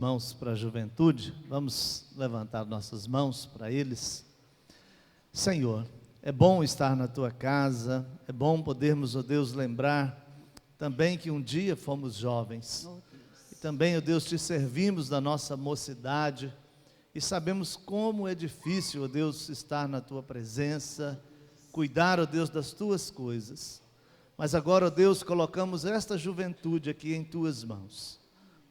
Mãos para a juventude, vamos levantar nossas mãos para eles. Senhor, é bom estar na tua casa, é bom podermos, ó Deus, lembrar também que um dia fomos jovens, e também, ó Deus, te servimos da nossa mocidade, e sabemos como é difícil, ó Deus, estar na tua presença, cuidar, ó Deus, das tuas coisas, mas agora, ó Deus, colocamos esta juventude aqui em tuas mãos.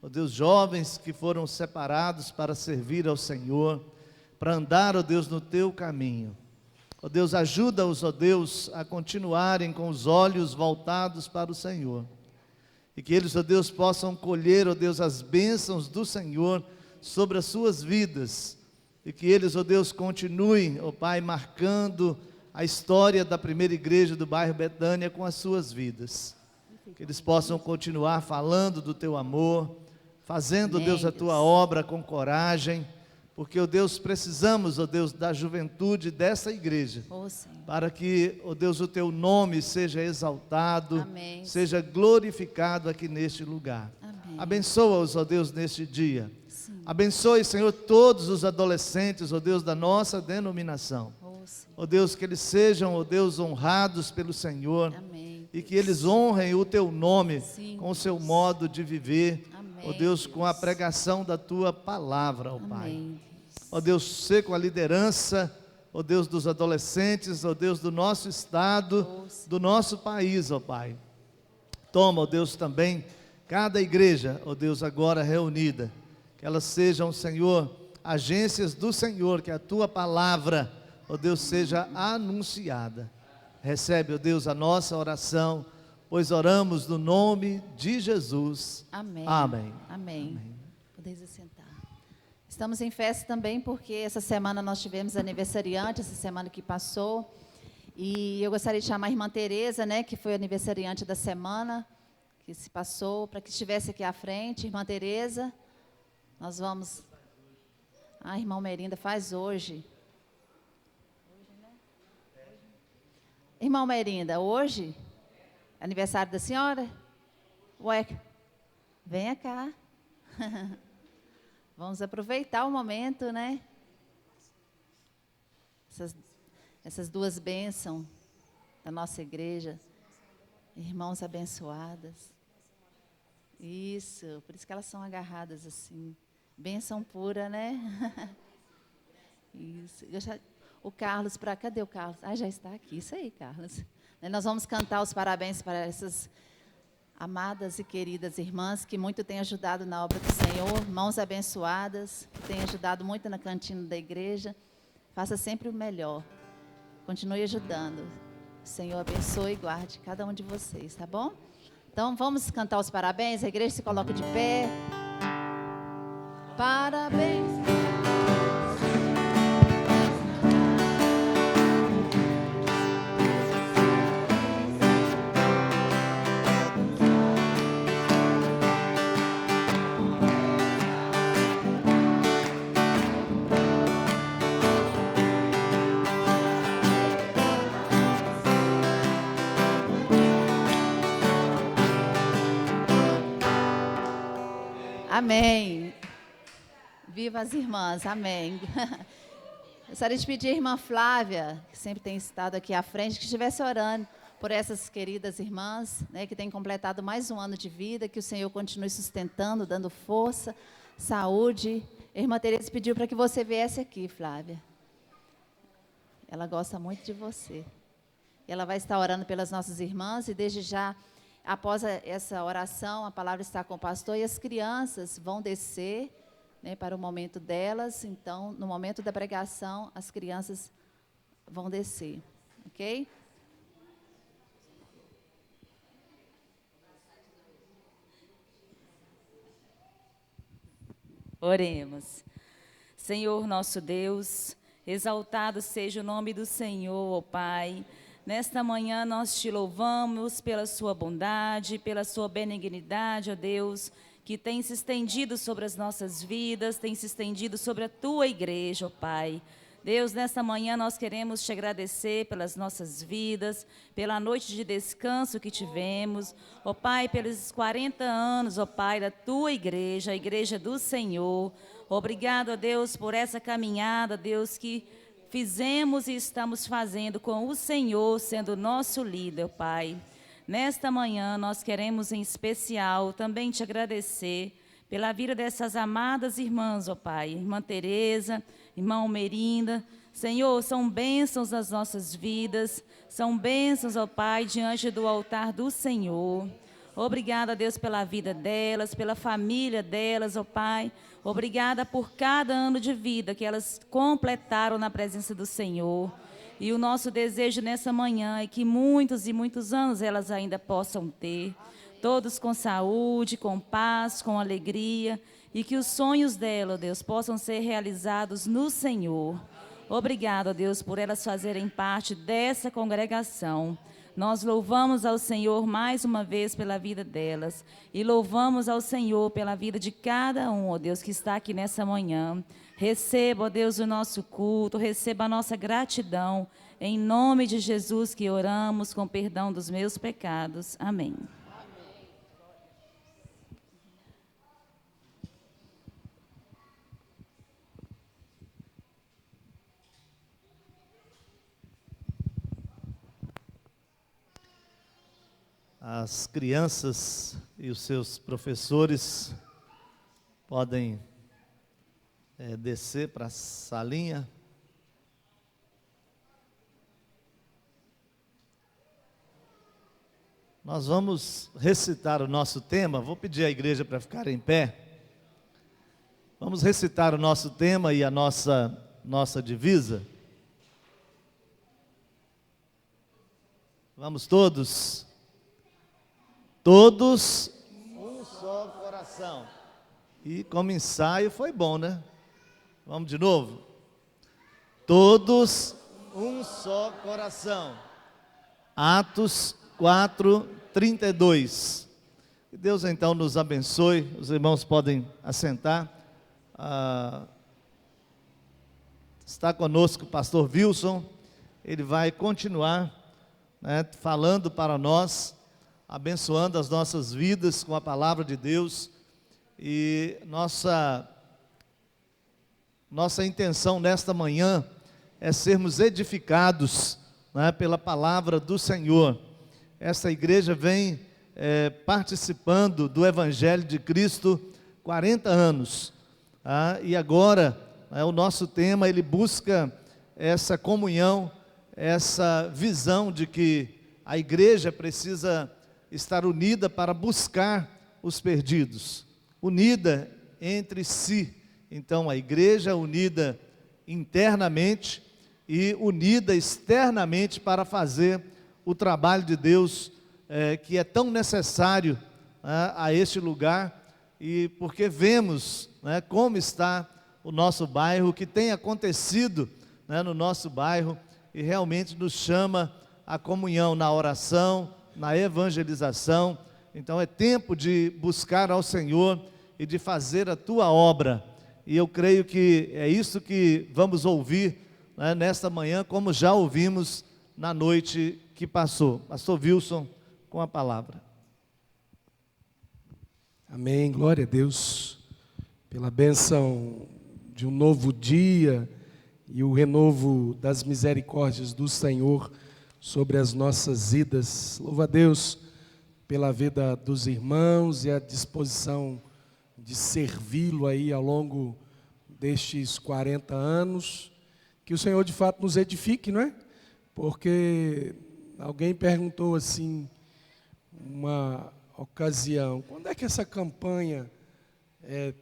Ó Deus, jovens que foram separados para servir ao Senhor, para andar, ó Deus, no teu caminho. Ó Deus, ajuda-os, ó Deus, a continuarem com os olhos voltados para o Senhor. E que eles, ó Deus, possam colher, ó Deus, as bênçãos do Senhor sobre as suas vidas. E que eles, ó Deus, continuem, ó Pai, marcando a história da primeira igreja do bairro Betânia com as suas vidas. Que eles possam continuar falando do teu amor, fazendo, ó Deus, a tua obra com coragem, porque, ó Deus, precisamos, ó Deus, da juventude dessa igreja, para que, ó Deus, o teu nome seja exaltado, Amém. Seja glorificado aqui neste lugar. Amém. Abençoa-os, ó Deus, neste dia. Sim. Abençoe, Senhor, todos os adolescentes, ó Deus, da nossa denominação. Ó Deus, que eles sejam, ó Deus, honrados pelo Senhor. Amém. E que eles honrem o teu nome, Sim, com o seu modo de viver, Amém, ó Deus, com a pregação da tua palavra, ó Pai. Amém. Ó Deus, ser com a liderança, ó Deus, dos adolescentes, ó Deus, do nosso estado, do nosso país, ó Pai. Toma, ó Deus, também cada igreja, ó Deus, agora reunida, que elas sejam, Senhor, agências do Senhor, que a tua palavra, ó Deus, seja anunciada. Recebe, ó Deus, a nossa oração, pois oramos no nome de Jesus. Amém. Amém. Amém. Podeis assentar. Estamos em festa também porque essa semana nós tivemos aniversariante, essa semana que passou. E eu gostaria de chamar a irmã Tereza, né, que foi aniversariante da semana que se passou, para que estivesse aqui à frente. Irmã Tereza, nós vamos... Ah, irmão Merinda, faz hoje. Irmão Merinda, hoje, aniversário da senhora? Ué, venha cá. Vamos aproveitar o momento, né? Essas duas bênçãos da nossa igreja. Irmãos abençoadas. Isso, por isso que elas são agarradas assim. Bênção pura, né? Isso. O Carlos, cadê o Carlos? Ah, já está aqui, isso aí, Carlos. Nós vamos cantar os parabéns para essas amadas e queridas irmãs que muito têm ajudado na obra do Senhor, mãos abençoadas, que têm ajudado muito na cantina da igreja. Faça sempre o melhor. Continue ajudando. O Senhor abençoe e guarde cada um de vocês, tá bom? Então, vamos cantar os parabéns. A igreja se coloca de pé. Parabéns. Amém. Viva as irmãs, amém. Gostaria de pedir à irmã Flávia, que sempre tem estado aqui à frente, que estivesse orando por essas queridas irmãs, né, que têm completado mais um ano de vida, que o Senhor continue sustentando, dando força, saúde. A irmã Tereza pediu para que você viesse aqui, Flávia. Ela gosta muito de você. Ela vai estar orando pelas nossas irmãs e desde já, após essa oração, a palavra está com o pastor e as crianças vão descer, né, para o momento delas. Então, no momento da pregação, as crianças vão descer, ok? Oremos. Senhor nosso Deus, exaltado seja o nome do Senhor, ó Pai. Nesta manhã nós te louvamos pela sua bondade, pela sua benignidade, ó Deus, que tem se estendido sobre as nossas vidas, tem se estendido sobre a tua igreja, ó Pai. Deus, nesta manhã nós queremos te agradecer pelas nossas vidas, pela noite de descanso que tivemos, ó Pai, pelos 40 anos, ó Pai, da tua igreja, a igreja do Senhor. Obrigado, ó Deus, por essa caminhada, Deus, que fizemos e estamos fazendo com o Senhor, sendo nosso líder, ó Pai. Nesta manhã nós queremos em especial também te agradecer pela vida dessas amadas irmãs, ó Pai, irmã Tereza, irmã Almerinda. Senhor, são bênçãos nas nossas vidas, são bênçãos, ó Pai, diante do altar do Senhor. Obrigada, Deus, pela vida delas, pela família delas, ó Pai. Obrigada por cada ano de vida que elas completaram na presença do Senhor. E o nosso desejo nessa manhã é que muitos e muitos anos elas ainda possam ter. Todos com saúde, com paz, com alegria, e que os sonhos dela, ó Deus, possam ser realizados no Senhor. Obrigado, ó Deus, por elas fazerem parte dessa congregação. Nós louvamos ao Senhor mais uma vez pela vida delas, e louvamos ao Senhor pela vida de cada um, ó Deus, que está aqui nessa manhã. Receba, ó Deus, o nosso culto, receba a nossa gratidão, em nome de Jesus que oramos, com perdão dos meus pecados. Amém. As crianças e os seus professores podem descer para a salinha. Nós vamos recitar o nosso tema. Vou pedir à igreja para ficar em pé. Vamos recitar o nosso tema e a nossa divisa. Vamos todos. Todos um só coração. E como ensaio foi bom, né? Vamos de novo? Todos um só coração. Atos 4:32. Que Deus então nos abençoe. Os irmãos podem assentar. Está conosco o pastor Wilson. Ele vai continuar, né, falando para nós, abençoando as nossas vidas com a palavra de Deus. E nossa intenção nesta manhã é sermos edificados, né, pela palavra do Senhor. Esta igreja vem participando do Evangelho de Cristo 40 anos. E agora, o nosso tema, ele busca essa comunhão, essa visão de que a igreja precisa estar unida para buscar os perdidos, unida entre si. Então, a igreja unida internamente e unida externamente para fazer o trabalho de Deus, que é tão necessário a este lugar, e porque vemos, né, como está o nosso bairro, o que tem acontecido, né, no nosso bairro, e realmente nos chama a comunhão na oração, na evangelização. Então é tempo de buscar ao Senhor e de fazer a tua obra. E eu creio que é isso que vamos ouvir, né, nesta manhã, como já ouvimos na noite que passou. Pastor Wilson, com a palavra. Amém, glória a Deus, pela bênção de um novo dia e o renovo das misericórdias do Senhor sobre as nossas vidas. Louva a Deus pela vida dos irmãos e a disposição de servi-lo aí ao longo destes 40 anos. Que o Senhor de fato nos edifique, não é? Porque alguém perguntou assim, uma ocasião, quando é que essa campanha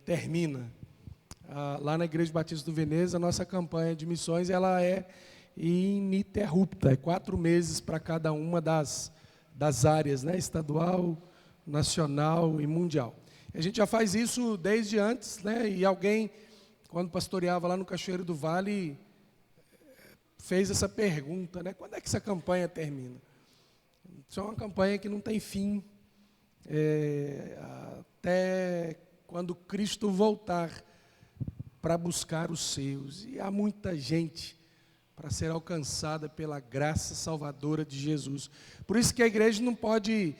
termina? Lá na Igreja Batista do Veneza, a nossa campanha de missões, ela é ininterrupta, 4 meses para cada uma das áreas, né? Estadual, nacional e mundial. A gente já faz isso desde antes, né? E alguém, quando pastoreava lá no Cachoeiro do Vale, fez essa pergunta, né? Quando é que essa campanha termina? Isso é uma campanha que não tem fim, até quando Cristo voltar para buscar os seus. E há muita gente para ser alcançada pela graça salvadora de Jesus. Por isso que a igreja não pode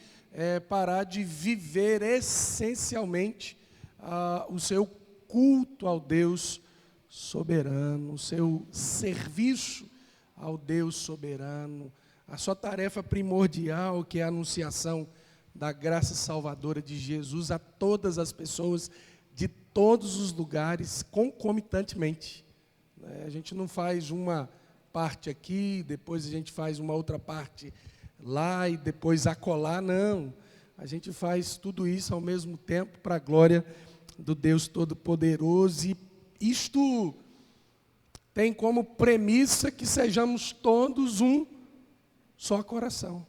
parar de viver essencialmente o seu culto ao Deus soberano, o seu serviço ao Deus soberano, a sua tarefa primordial, que é a anunciação da graça salvadora de Jesus a todas as pessoas de todos os lugares, concomitantemente. A gente não faz uma parte aqui, depois a gente faz uma outra parte lá e depois acolá, não. A gente faz tudo isso ao mesmo tempo para a glória do Deus Todo-Poderoso, e isto tem como premissa que sejamos todos um só coração.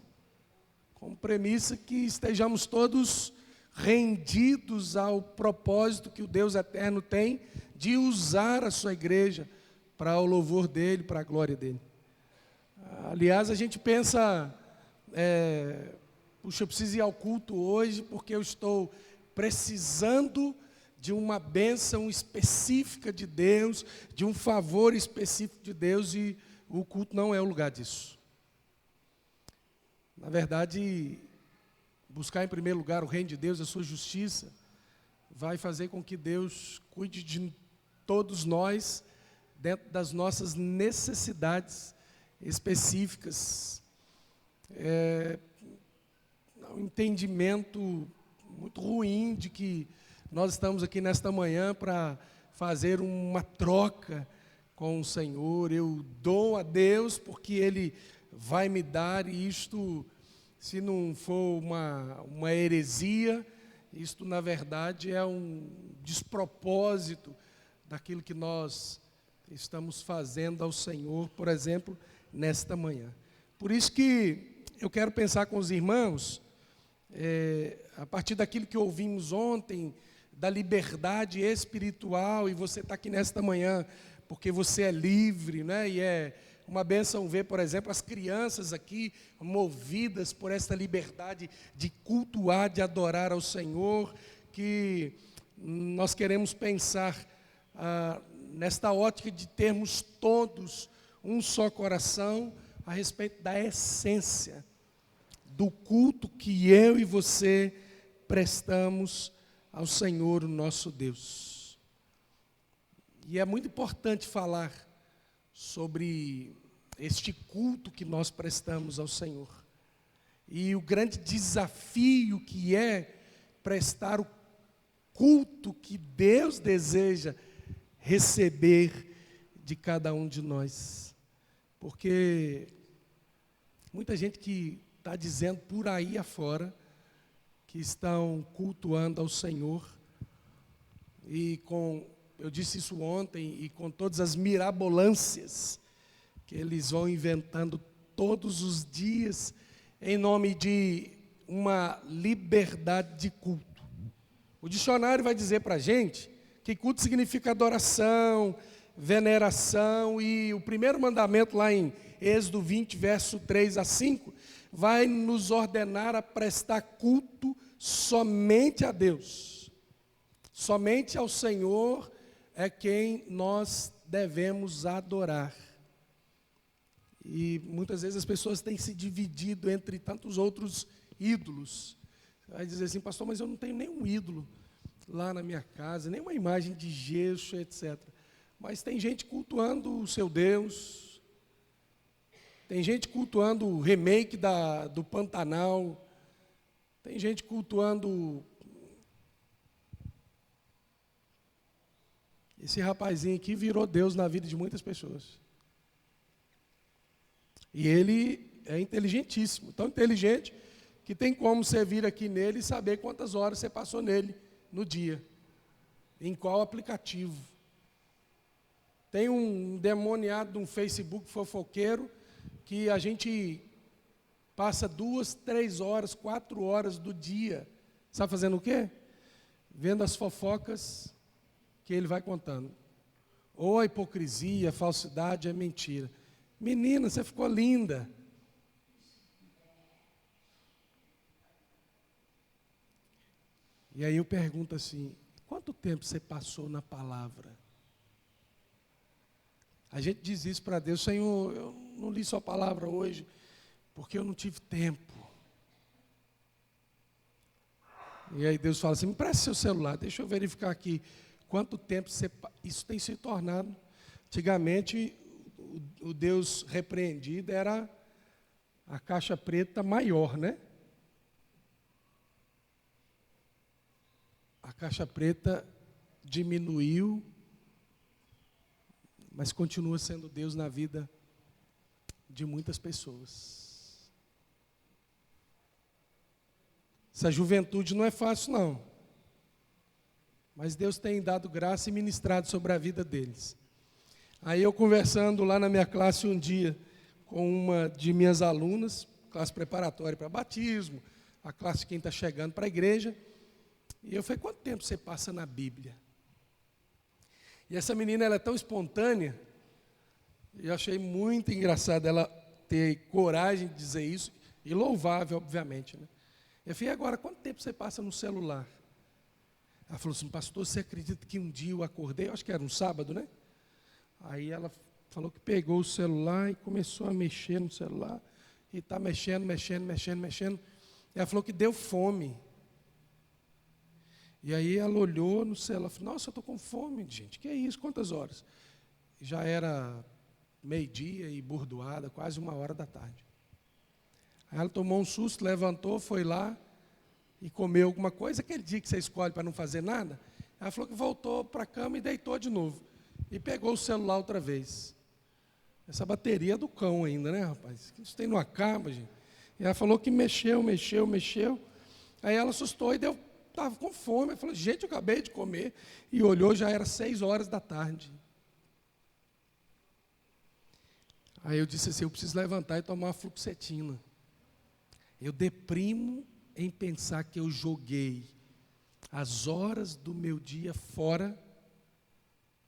Como premissa que estejamos todos rendidos ao propósito que o Deus eterno tem de usar a sua igreja para o louvor dele, para a glória dele. Aliás, a gente pensa, puxa, eu preciso ir ao culto hoje porque eu estou precisando de uma bênção específica de Deus, de um favor específico de Deus, e o culto não é o lugar disso. Na verdade, buscar em primeiro lugar o reino de Deus, a sua justiça, vai fazer com que Deus cuide de todos nós, dentro das nossas necessidades específicas. Um entendimento muito ruim de que nós estamos aqui nesta manhã para fazer uma troca com o Senhor. Eu dou a Deus porque Ele vai me dar, e isto, se não for uma heresia, isto na verdade é um despropósito daquilo que nós estamos fazendo ao Senhor, por exemplo, nesta manhã. Por isso que eu quero pensar com os irmãos, a partir daquilo que ouvimos ontem, da liberdade espiritual, e você está aqui nesta manhã porque você é livre, né? E é uma bênção ver, por exemplo, as crianças aqui movidas por esta liberdade de cultuar, de adorar ao Senhor, que nós queremos pensar nesta ótica de termos todos um só coração a respeito da essência do culto que eu e você prestamos ao Senhor, o nosso Deus. E é muito importante falar sobre este culto que nós prestamos ao Senhor. E o grande desafio que é prestar o culto que Deus deseja receber de cada um de nós. Porque muita gente que está dizendo por aí afora que estão cultuando ao Senhor, e eu disse isso ontem, e com todas as mirabolâncias que eles vão inventando todos os dias, em nome de uma liberdade de culto. O dicionário vai dizer para a gente que culto significa adoração, veneração, e o primeiro mandamento lá em Êxodo 20, verso 3 a 5, vai nos ordenar a prestar culto somente a Deus. Somente ao Senhor é quem nós devemos adorar. E muitas vezes as pessoas têm se dividido entre tantos outros ídolos. Vai dizer assim, pastor, mas eu não tenho nenhum ídolo lá na minha casa, nenhuma imagem de gesso, etc. Mas tem gente cultuando o seu Deus. Tem gente cultuando o remake do Pantanal. Tem gente cultuando esse rapazinho aqui, virou Deus na vida de muitas pessoas. E ele é inteligentíssimo, tão inteligente que tem como você vir aqui nele e saber quantas horas você passou nele no dia, em qual aplicativo. Tem um demoniado de um Facebook fofoqueiro que a gente passa 2, 3 horas, 4 horas do dia, sabe fazendo o quê? Vendo as fofocas que ele vai contando. Ou a hipocrisia, a falsidade, a mentira. Menina, você ficou linda. E aí eu pergunto assim, quanto tempo você passou na palavra? A gente diz isso para Deus: Senhor, eu não li sua palavra hoje, porque eu não tive tempo. E aí Deus fala assim: me preste seu celular, deixa eu verificar aqui quanto tempo você... Isso tem se tornado... Antigamente, o Deus repreendido era a caixa preta maior, né? A caixa preta diminuiu, mas continua sendo Deus na vida de muitas pessoas. Essa juventude não é fácil, não. Mas Deus tem dado graça e ministrado sobre a vida deles. Aí eu conversando lá na minha classe um dia, com uma de minhas alunas, classe preparatória para batismo, a classe de quem está chegando para a igreja, e eu falei: quanto tempo você passa na Bíblia? E essa menina, ela é tão espontânea, eu achei muito engraçado ela ter coragem de dizer isso, e louvável, obviamente, né? Eu falei: agora, quanto tempo você passa no celular? Ela falou assim: pastor, você acredita que um dia eu acordei, eu acho que era um sábado, né? Aí ela falou que pegou o celular e começou a mexer no celular, e está mexendo. E ela falou que deu fome. E aí ela olhou no celular e falou: nossa, eu estou com fome, gente, que é isso, quantas horas? Já era meio-dia e burdoada, quase 1h da tarde. Aí ela tomou um susto, levantou, foi lá e comeu alguma coisa, aquele dia que você escolhe para não fazer nada. Ela falou que voltou para a cama e deitou de novo. E pegou o celular outra vez. Essa bateria é do cão ainda, né, rapaz? Isso tem não acaba, gente. E ela falou que mexeu. Aí ela assustou e estava com fome. Ela falou: gente, eu acabei de comer. E olhou, já era 6h da tarde. Aí eu disse assim: eu preciso levantar e tomar uma fluoxetina. Eu deprimo em pensar que eu joguei as horas do meu dia fora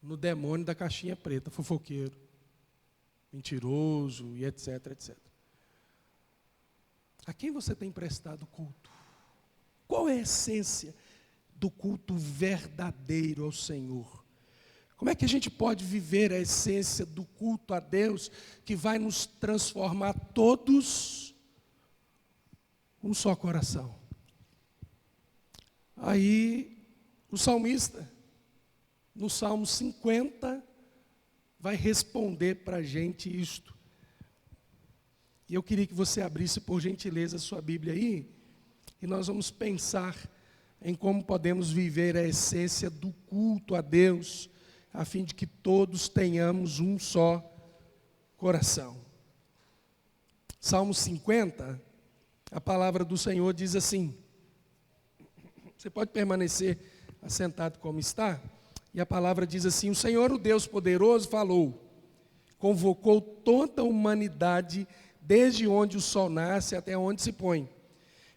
no demônio da caixinha preta, fofoqueiro, mentiroso e etc, etc. A quem você tem prestado culto? Qual é a essência do culto verdadeiro ao Senhor? Como é que a gente pode viver a essência do culto a Deus, que vai nos transformar todos um só coração? Aí o salmista, no Salmo 50, vai responder para a gente isto. E eu queria que você abrisse, por gentileza, a sua Bíblia aí, e nós vamos pensar em como podemos viver a essência do culto a Deus, a fim de que todos tenhamos um só coração. Salmo 50, a palavra do Senhor diz assim: você pode permanecer assentado como está? E a palavra diz assim: o Senhor, o Deus poderoso, falou, convocou toda a humanidade, desde onde o sol nasce até onde se põe.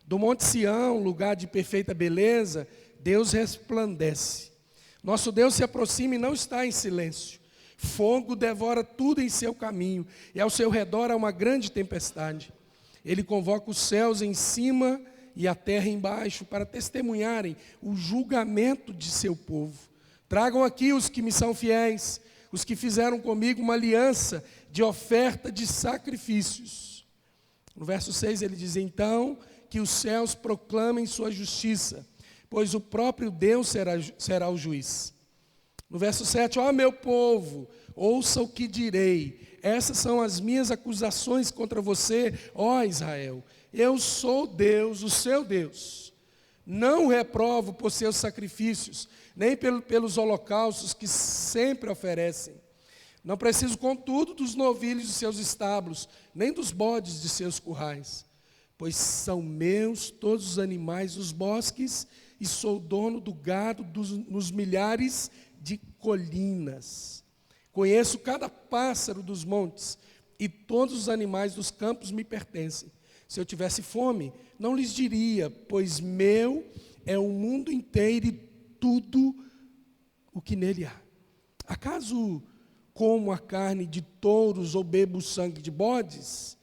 Do monte Sião, lugar de perfeita beleza, Deus resplandece. Nosso Deus se aproxima e não está em silêncio. Fogo devora tudo em seu caminho, e ao seu redor há uma grande tempestade. Ele convoca os céus em cima e a terra embaixo, para testemunharem o julgamento de seu povo. Tragam aqui os que me são fiéis, os que fizeram comigo uma aliança de oferta de sacrifícios. No verso 6 ele diz: então que os céus proclamem sua justiça, pois o próprio Deus será o juiz. No verso 7, ó meu povo, ouça o que direi, essas são as minhas acusações contra você, ó Israel. Eu sou Deus, o seu Deus. Não reprovo por seus sacrifícios, nem pelos holocaustos que sempre oferecem. Não preciso, contudo, dos novilhos de seus estábulos, nem dos bodes de seus currais. Pois são meus todos os animais dos bosques, e sou dono do gado nos milhares de colinas. Conheço cada pássaro dos montes, e todos os animais dos campos me pertencem. Se eu tivesse fome, não lhes diria, pois meu é o mundo inteiro e tudo o que nele há. Acaso como a carne de touros ou bebo o sangue de bodes?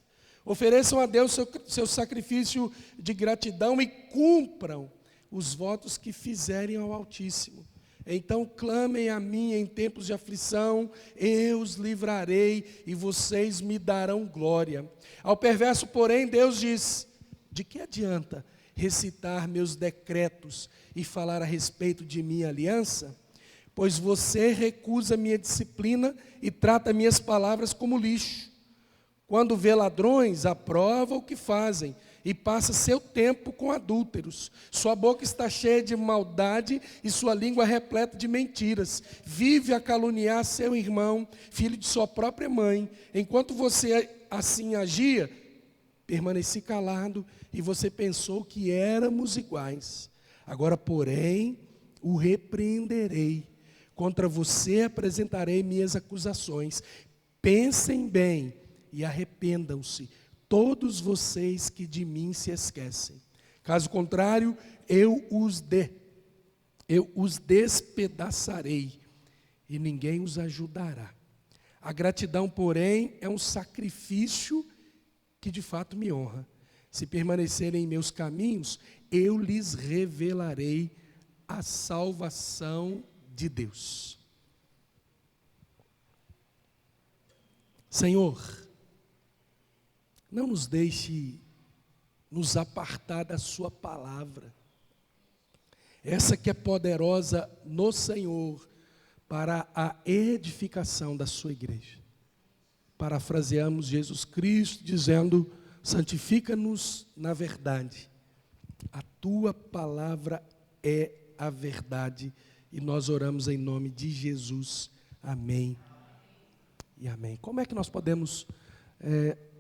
Ofereçam a Deus seu sacrifício de gratidão e cumpram os votos que fizerem ao Altíssimo. Então clamem a mim em tempos de aflição, eu os livrarei e vocês me darão glória. Ao perverso, porém, Deus diz: de que adianta recitar meus decretos e falar a respeito de minha aliança? Pois você recusa minha disciplina e trata minhas palavras como lixo. Quando vê ladrões, aprova o que fazem e passa seu tempo com adúlteros. Sua boca está cheia de maldade e sua língua repleta de mentiras. Vive a caluniar seu irmão, filho de sua própria mãe. Enquanto você assim agia, permaneci calado e você pensou que éramos iguais. Agora, porém, o repreenderei. Contra você apresentarei minhas acusações. Pensem bem e arrependam-se, todos vocês que de mim se esquecem. Caso contrário, eu os despedaçarei e ninguém os ajudará. A gratidão, porém, é um sacrifício que de fato me honra. Se permanecerem em meus caminhos, eu lhes revelarei a salvação de Deus. Senhor, não nos deixe nos apartar da sua palavra, essa que é poderosa no Senhor para a edificação da sua igreja. Parafraseamos Jesus Cristo dizendo: santifica-nos na verdade, a tua palavra é a verdade, e nós oramos em nome de Jesus, amém e amém. Como é que nós podemos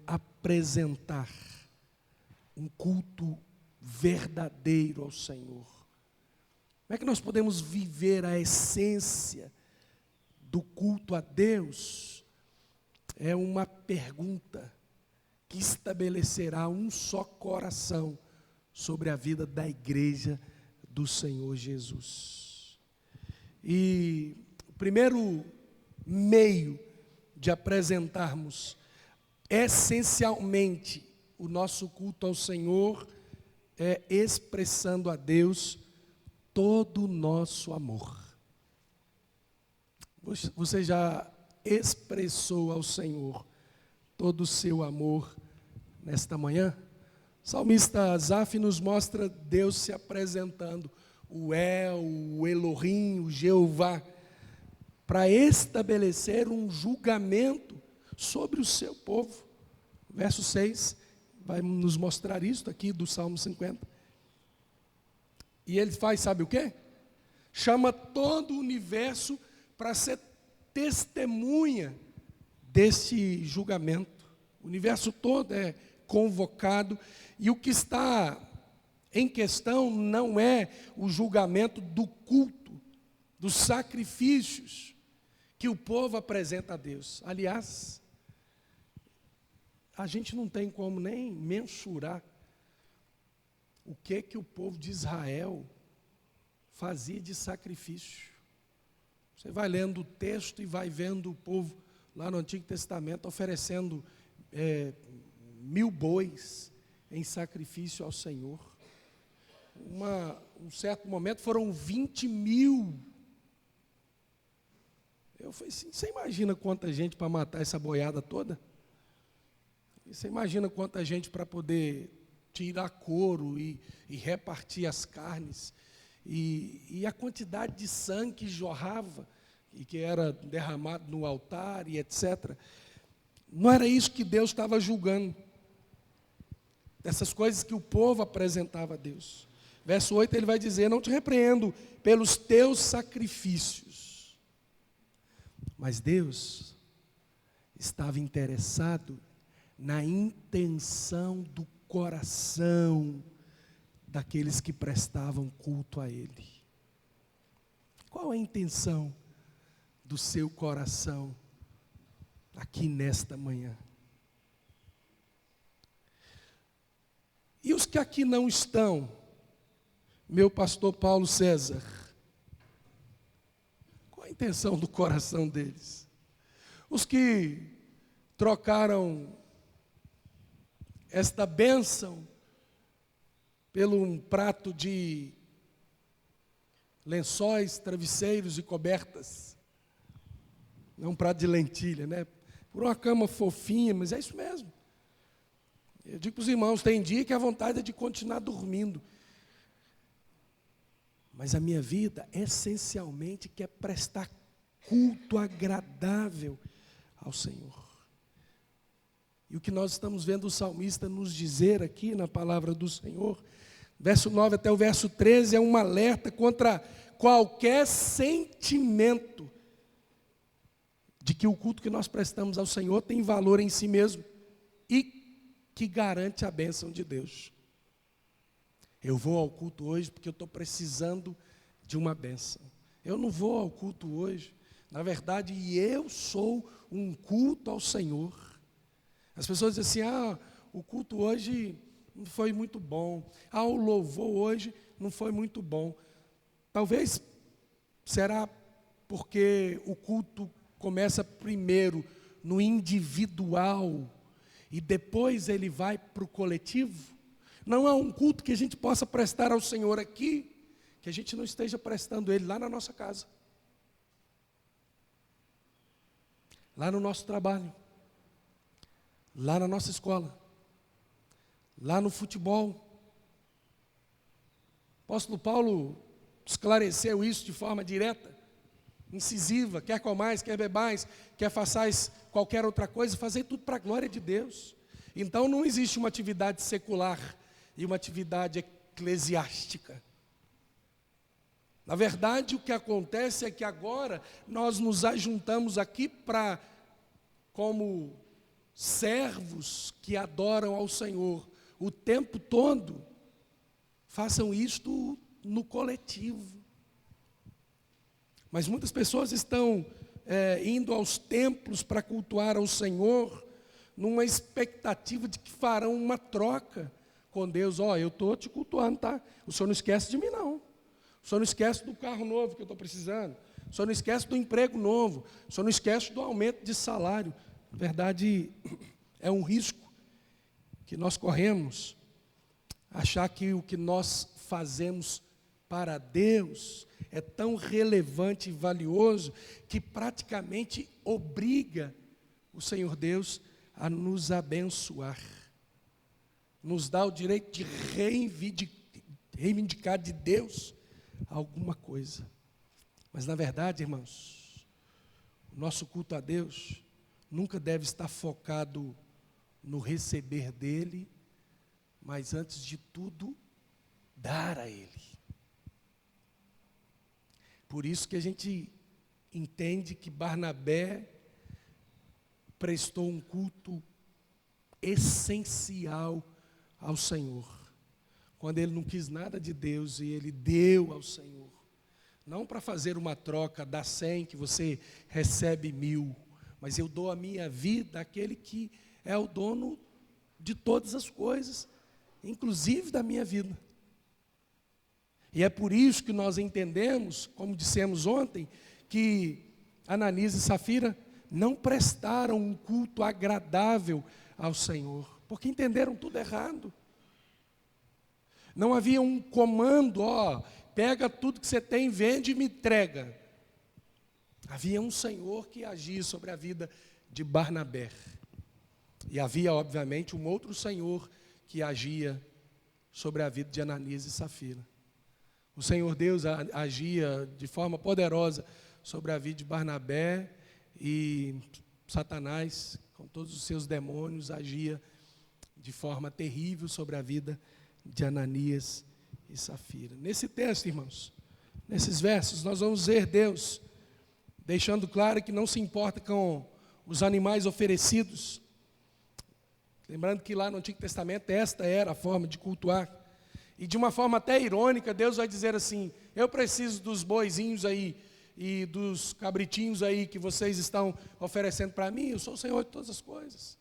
apresentar um culto verdadeiro ao Senhor? Como é que nós podemos viver a essência do culto a Deus? É uma pergunta que estabelecerá um só coração sobre a vida da igreja do Senhor Jesus. E o primeiro meio de apresentarmos essencialmente o nosso culto ao Senhor é expressando a Deus todo o nosso amor. Você já expressou ao Senhor todo o seu amor nesta manhã? O salmista Asaf nos mostra Deus se apresentando, o El, o Elohim, o Jeová, para estabelecer um julgamento sobre o seu povo. Verso 6 vai nos mostrar isso aqui do Salmo 50. E ele faz, sabe o quê? Chama todo o universo para ser testemunha desse julgamento. O universo todo é convocado, e o que está em questão não é o julgamento do culto, dos sacrifícios que o povo apresenta a Deus. Aliás, a gente não tem como nem mensurar o que o povo de Israel fazia de sacrifício. Você vai lendo o texto e vai vendo o povo lá no Antigo Testamento oferecendo 1000 bois em sacrifício ao Senhor. Um certo momento foram 20.000. Eu falei assim, você imagina quanta gente para matar essa boiada toda? Você imagina quanta gente para poder tirar couro e repartir as carnes? E a quantidade de sangue que jorrava e que era derramado no altar e etc. Não era isso que Deus estava julgando. Essas coisas que o povo apresentava a Deus. Verso 8 ele vai dizer: não te repreendo pelos teus sacrifícios. Mas Deus estava interessado na intenção do coração daqueles que prestavam culto a Ele. Qual a intenção do seu coração aqui nesta manhã? E os que aqui não estão, meu pastor Paulo César, qual a intenção do coração deles? Os que trocaram esta bênção pelo um prato de lençóis, travesseiros e cobertas. Não um prato de lentilha, né? Por uma cama fofinha, mas é isso mesmo. Eu digo para os irmãos, tem dia que a vontade é de continuar dormindo. Mas a minha vida, essencialmente, quer prestar culto agradável ao Senhor. E o que nós estamos vendo o salmista nos dizer aqui na palavra do Senhor, verso 9 até o verso 13, é um alerta contra qualquer sentimento de que o culto que nós prestamos ao Senhor tem valor em si mesmo e que garante a bênção de Deus. Eu vou ao culto hoje porque eu estou precisando de uma bênção. Eu não vou ao culto hoje. Na verdade, eu sou um culto ao Senhor. As pessoas dizem assim, o culto hoje não foi muito bom. O louvor hoje não foi muito bom. Talvez será porque o culto começa primeiro no individual e depois ele vai para o coletivo. Não há um culto que a gente possa prestar ao Senhor aqui, que a gente não esteja prestando ele lá na nossa casa, lá no nosso trabalho, lá na nossa escola, lá no futebol. O apóstolo Paulo esclareceu isso de forma direta, incisiva: quer comais, quer bebais, quer façais qualquer outra coisa, fazei tudo para a glória de Deus. Então não existe uma atividade secular e uma atividade eclesiástica. Na verdade, o que acontece é que agora nós nos ajuntamos aqui para, como servos que adoram ao Senhor o tempo todo, façam isto no coletivo. Mas muitas pessoas estão indo aos templos para cultuar ao Senhor, numa expectativa de que farão uma troca com Deus. Eu estou te cultuando, tá? O Senhor não esquece de mim, não. O Senhor não esquece do carro novo que eu estou precisando. O Senhor não esquece do emprego novo. O Senhor não esquece do aumento de salário. Na verdade, é um risco que nós corremos, achar que o que nós fazemos para Deus é tão relevante e valioso que praticamente obriga o Senhor Deus a nos abençoar. Nos dá o direito de reivindicar de Deus alguma coisa. Mas na verdade, irmãos, o nosso culto a Deus nunca deve estar focado no receber dele, mas antes de tudo, dar a ele. Por isso que a gente entende que Barnabé prestou um culto essencial ao Senhor, quando ele não quis nada de Deus e ele deu ao Senhor, não para fazer uma troca, dá 100 que você recebe 1000, mas eu dou a minha vida àquele que é o dono de todas as coisas, inclusive da minha vida. E é por isso que nós entendemos, como dissemos ontem, que Ananias e Safira não prestaram um culto agradável ao Senhor, porque entenderam tudo errado. Não havia um comando, pega tudo que você tem, vende e me entrega. Havia um Senhor que agia sobre a vida de Barnabé. E havia, obviamente, um outro Senhor que agia sobre a vida de Ananias e Safira. O Senhor Deus agia de forma poderosa sobre a vida de Barnabé, e Satanás, com todos os seus demônios, agia de forma terrível sobre a vida de Ananias e Safira. Nesse texto, irmãos, nesses versos, nós vamos ver Deus deixando claro que não se importa com os animais oferecidos. Lembrando que lá no Antigo Testamento esta era a forma de cultuar. E de uma forma até irônica, Deus vai dizer assim: eu preciso dos boizinhos aí e dos cabritinhos aí que vocês estão oferecendo para mim. Eu sou o Senhor de todas as coisas.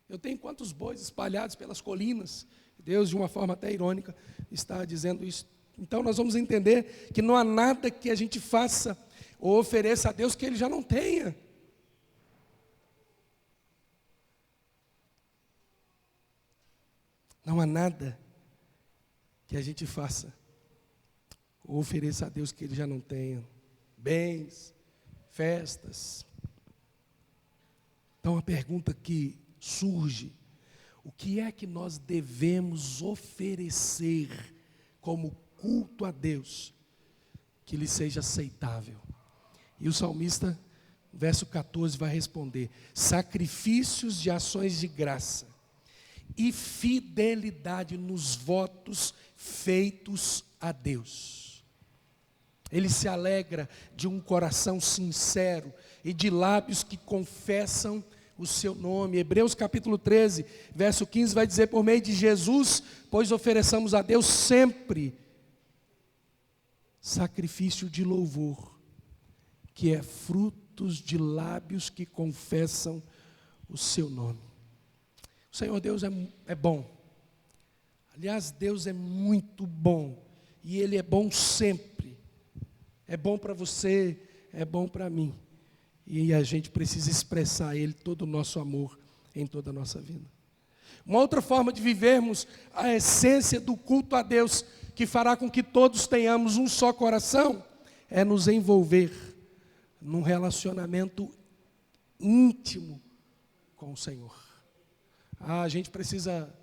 Eu tenho quantos bois espalhados pelas colinas. Deus, de uma forma até irônica, está dizendo isso. Então nós vamos entender que não há nada que a gente faça ou ofereça a Deus que Ele já não tenha. Não há nada que a gente faça ou ofereça a Deus que ele já não tenha, bens, festas. Então a pergunta que surge: o que é que nós devemos oferecer como culto a Deus que lhe seja aceitável? E o salmista, verso 14, vai responder: sacrifícios de ações de graça e fidelidade nos votos feitos a Deus. Ele se alegra de um coração sincero e de lábios que confessam o seu nome. Hebreus capítulo 13, verso 15 vai dizer: por meio de Jesus, pois ofereçamos a Deus sempre sacrifício de louvor, que é frutos de lábios que confessam o seu nome. O Senhor Deus é bom. Aliás, Deus é muito bom. E Ele é bom sempre. É bom para você, é bom para mim. E a gente precisa expressar a Ele todo o nosso amor em toda a nossa vida. Uma outra forma de vivermos a essência do culto a Deus, que fará com que todos tenhamos um só coração, é nos envolver num relacionamento íntimo com o Senhor. A gente precisa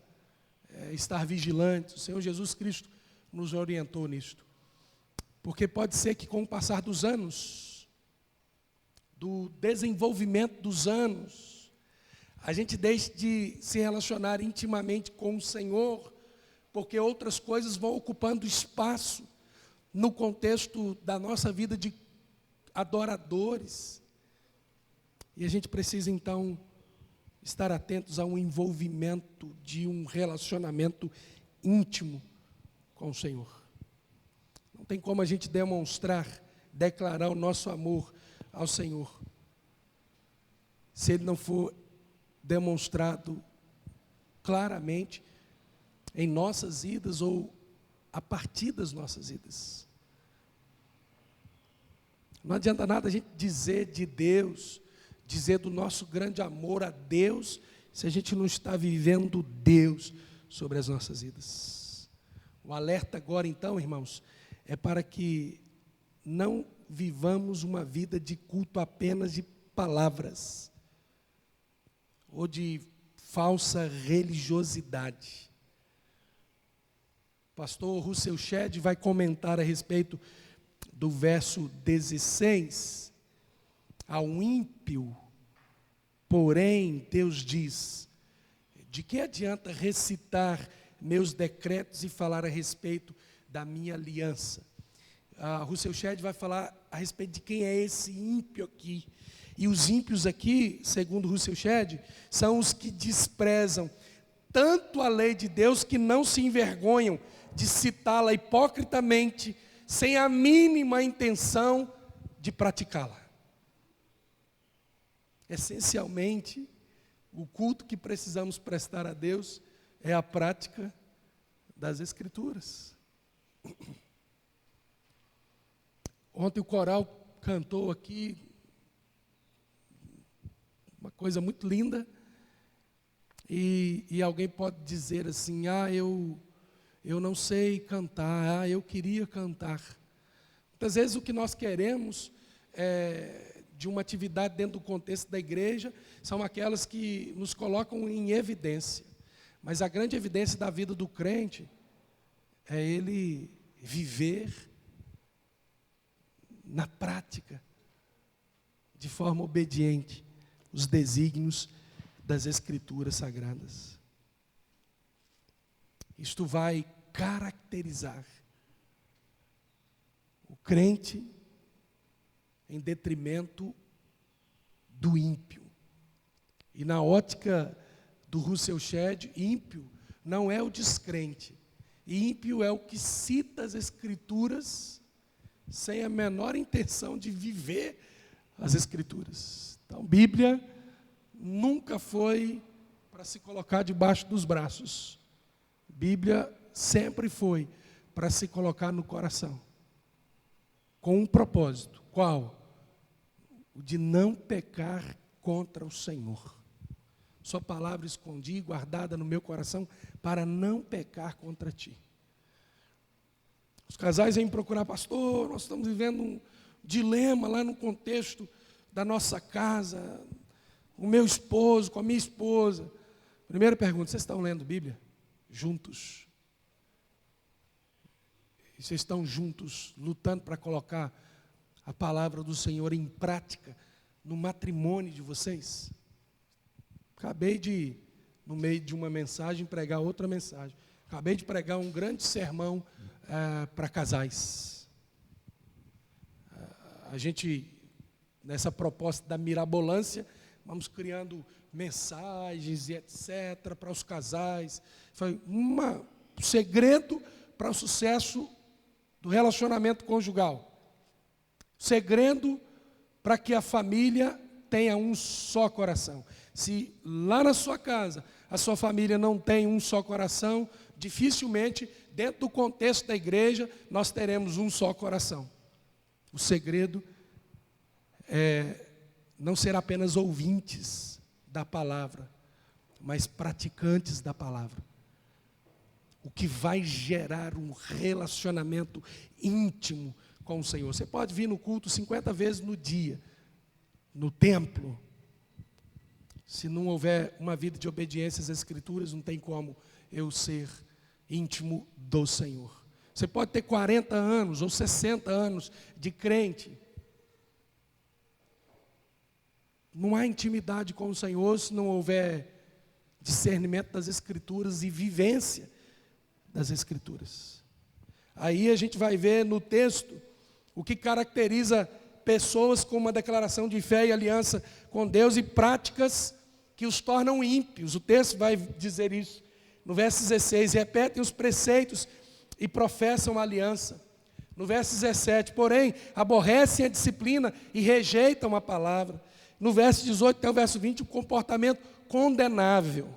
estar vigilante. O Senhor Jesus Cristo nos orientou nisto. Porque pode ser que com o passar dos anos, do desenvolvimento dos anos, a gente deixe de se relacionar intimamente com o Senhor, porque outras coisas vão ocupando espaço no contexto da nossa vida de adoradores. E a gente precisa então estar atentos a um envolvimento de um relacionamento íntimo com o Senhor. Não tem como a gente declarar o nosso amor ao Senhor, se ele não for demonstrado claramente em nossas vidas ou a partir das nossas vidas. Não adianta nada a gente dizer de Deus, dizer do nosso grande amor a Deus, se a gente não está vivendo Deus sobre as nossas vidas. O alerta agora então, irmãos, é para que não vivamos uma vida de culto apenas de palavras, ou de falsa religiosidade. O pastor Russell Shedd vai comentar a respeito do verso 16, ao ímpio, porém, Deus diz: de que adianta recitar meus decretos e falar a respeito da minha aliança? Russell Shedd vai falar a respeito de quem é esse ímpio aqui. E os ímpios aqui, segundo Russell Shedd, são os que desprezam tanto a lei de Deus que não se envergonham de citá-la hipocritamente, sem a mínima intenção de praticá-la. Essencialmente, o culto que precisamos prestar a Deus é a prática das Escrituras. Ontem o coral cantou aqui uma coisa muito linda, e alguém pode dizer assim: eu não sei cantar, eu queria cantar. Muitas vezes o que nós queremos de uma atividade dentro do contexto da igreja são aquelas que nos colocam em evidência. Mas a grande evidência da vida do crente é ele viver na prática, de forma obediente, os desígnios das Escrituras Sagradas. Isto vai caracterizar o crente em detrimento do ímpio. E na ótica do Russell Shedd, ímpio não é o descrente. Ímpio é o que cita as Escrituras sem a menor intenção de viver as Escrituras. Então, Bíblia nunca foi para se colocar debaixo dos braços. Bíblia sempre foi para se colocar no coração, com um propósito. Qual? O de não pecar contra o Senhor. Sua palavra escondi e guardada no meu coração para não pecar contra ti. Os casais vêm procurar, pastor, nós estamos vivendo um dilema lá no contexto da nossa casa, o meu esposo, com a minha esposa. Primeira pergunta, vocês estão lendo Bíblia? Juntos? E vocês estão juntos, lutando para colocar a palavra do Senhor em prática no matrimônio de vocês? Acabei de, no meio de uma mensagem, pregar outra mensagem. Acabei de pregar um grande sermão para casais. A gente, nessa proposta da mirabolância, vamos criando mensagens e etc. para os casais. Foi um segredo para o sucesso do relacionamento conjugal. Segredo para que a família tenha um só coração. Se lá na sua casa a sua família não tem um só coração, dificilmente, dentro do contexto da igreja, nós teremos um só coração. O segredo é não ser apenas ouvintes da palavra, mas praticantes da palavra. O que vai gerar um relacionamento íntimo com o Senhor. Você pode vir no culto 50 vezes no dia, no templo. Se não houver uma vida de obediência às Escrituras, não tem como eu ser íntimo do Senhor. Você pode ter 40 anos ou 60 anos de crente. Não há intimidade com o Senhor se não houver discernimento das Escrituras e vivência das Escrituras. Aí a gente vai ver no texto o que caracteriza pessoas com uma declaração de fé e aliança com Deus e práticas que os tornam ímpios. O texto vai dizer isso. No verso 16, repetem os preceitos e professam a aliança. No verso 17, porém, aborrecem a disciplina e rejeitam a palavra. No verso 18 até o verso 20, o comportamento condenável.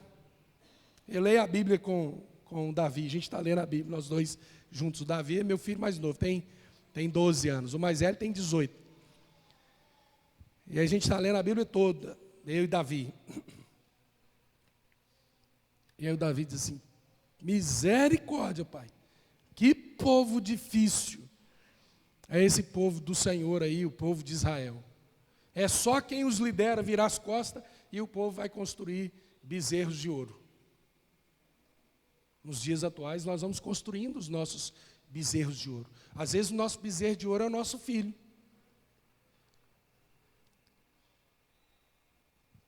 Eu leio a Bíblia com o Davi, a gente está lendo a Bíblia, nós dois juntos. O Davi é meu filho mais novo, tem 12 anos, o mais velho tem 18. E a gente está lendo a Bíblia toda, eu e Davi. E aí o Davi diz assim, misericórdia, pai, que povo difícil é esse povo do Senhor aí, o povo de Israel. É só quem os lidera virar as costas e o povo vai construir bezerros de ouro. Nos dias atuais nós vamos construindo os nossos bezerros de ouro. Às vezes o nosso bezerro de ouro é o nosso filho.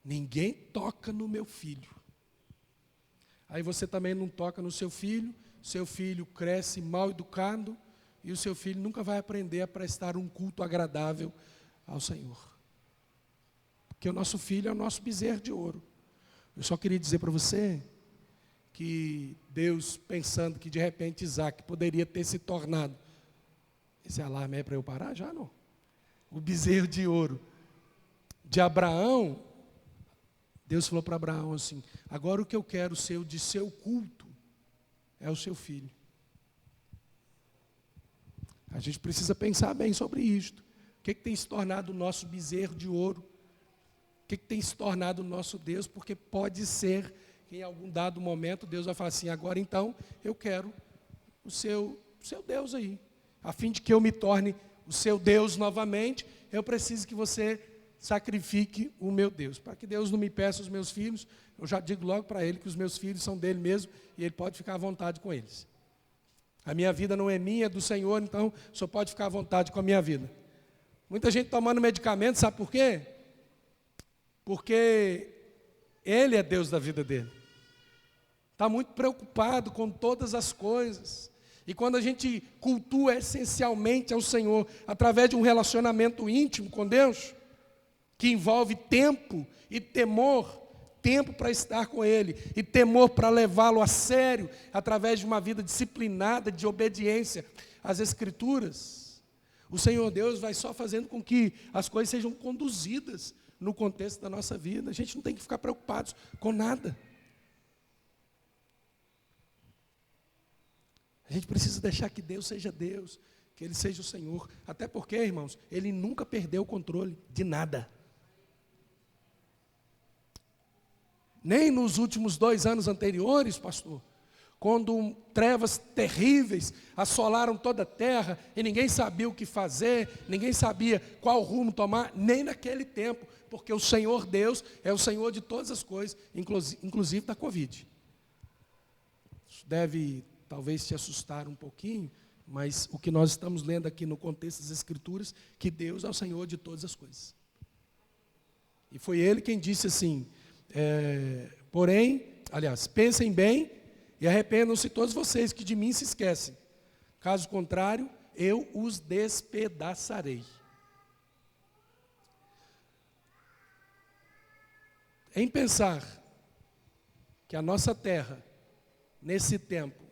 Ninguém toca no meu filho. Aí você também não toca no seu filho cresce mal educado e o seu filho nunca vai aprender a prestar um culto agradável ao Senhor. Porque o nosso filho é o nosso bezerro de ouro. Eu só queria dizer para você que Deus, pensando que de repente Isaac poderia ter se tornado, esse alarme é para eu parar já não? O bezerro de ouro de Abraão, Deus falou para Abraão assim, agora o que eu quero ser de seu culto é o seu filho. A gente precisa pensar bem sobre isto. O que tem se tornado o nosso bezerro de ouro? O que tem se tornado o nosso Deus? Porque pode ser que em algum dado momento Deus vai falar assim, agora então eu quero o seu Deus aí. A fim de que eu me torne o seu Deus novamente, eu preciso que você sacrifique o meu Deus. Para que Deus não me peça os meus filhos, eu já digo logo para ele que os meus filhos são dele mesmo e ele pode ficar à vontade com eles. A minha vida não é minha, é do Senhor, então o Senhor pode ficar à vontade com a minha vida. Muita gente tomando medicamento, sabe por quê? Porque Ele é Deus da vida dele. Está muito preocupado com todas as coisas. E quando a gente cultua essencialmente ao Senhor, através de um relacionamento íntimo com Deus, que envolve tempo e temor, tempo para estar com Ele, e temor para levá-lo a sério, através de uma vida disciplinada, de obediência às Escrituras, o Senhor Deus vai só fazendo com que as coisas sejam conduzidas no contexto da nossa vida. A gente não tem que ficar preocupados com nada. A gente precisa deixar que Deus seja Deus, que Ele seja o Senhor. Até porque, irmãos, Ele nunca perdeu o controle de nada. Nem nos últimos 2 anos anteriores, pastor, quando trevas terríveis assolaram toda a terra e ninguém sabia o que fazer, ninguém sabia qual rumo tomar, nem naquele tempo, porque o Senhor Deus é o Senhor de todas as coisas, inclusive da Covid. Isso deve talvez te assustar um pouquinho, mas o que nós estamos lendo aqui no contexto das Escrituras, que Deus é o Senhor de todas as coisas. E foi Ele quem disse assim, pensem bem e arrependam-se todos vocês que de mim se esquecem. Caso contrário, eu os despedaçarei. Em pensar que a nossa terra, nesse tempo,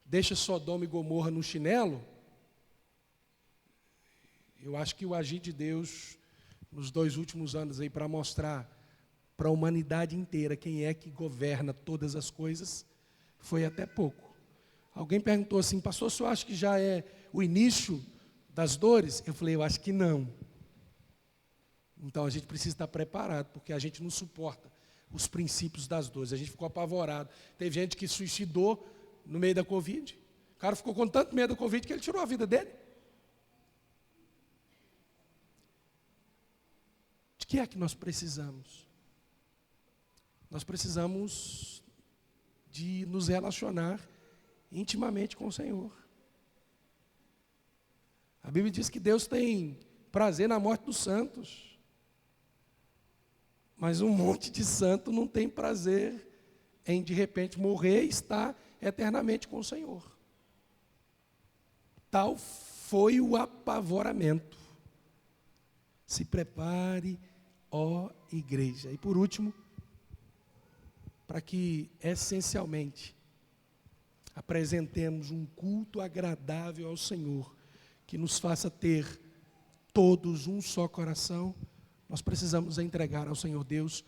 deixa Sodoma e Gomorra no chinelo, eu acho que o agir de Deus nos 2 últimos anos aí para mostrar para a humanidade inteira quem é que governa todas as coisas, foi até pouco. Alguém perguntou assim, pastor, o senhor acha que já é o início das dores? Eu falei, eu acho que não. Então a gente precisa estar preparado, porque a gente não suporta os princípios das dores. A gente ficou apavorado. Teve gente que suicidou no meio da Covid. O cara ficou com tanto medo da Covid que ele tirou a vida dele. De que é que nós precisamos? Nós precisamos de nos relacionar intimamente com o Senhor. A Bíblia diz que Deus tem prazer na morte dos santos. Mas um monte de santo não tem prazer em, de repente, morrer e estar eternamente com o Senhor. Tal foi o apavoramento. Se prepare, ó igreja. E por último, para que essencialmente apresentemos um culto agradável ao Senhor, que nos faça ter todos um só coração, nós precisamos entregar ao Senhor Deus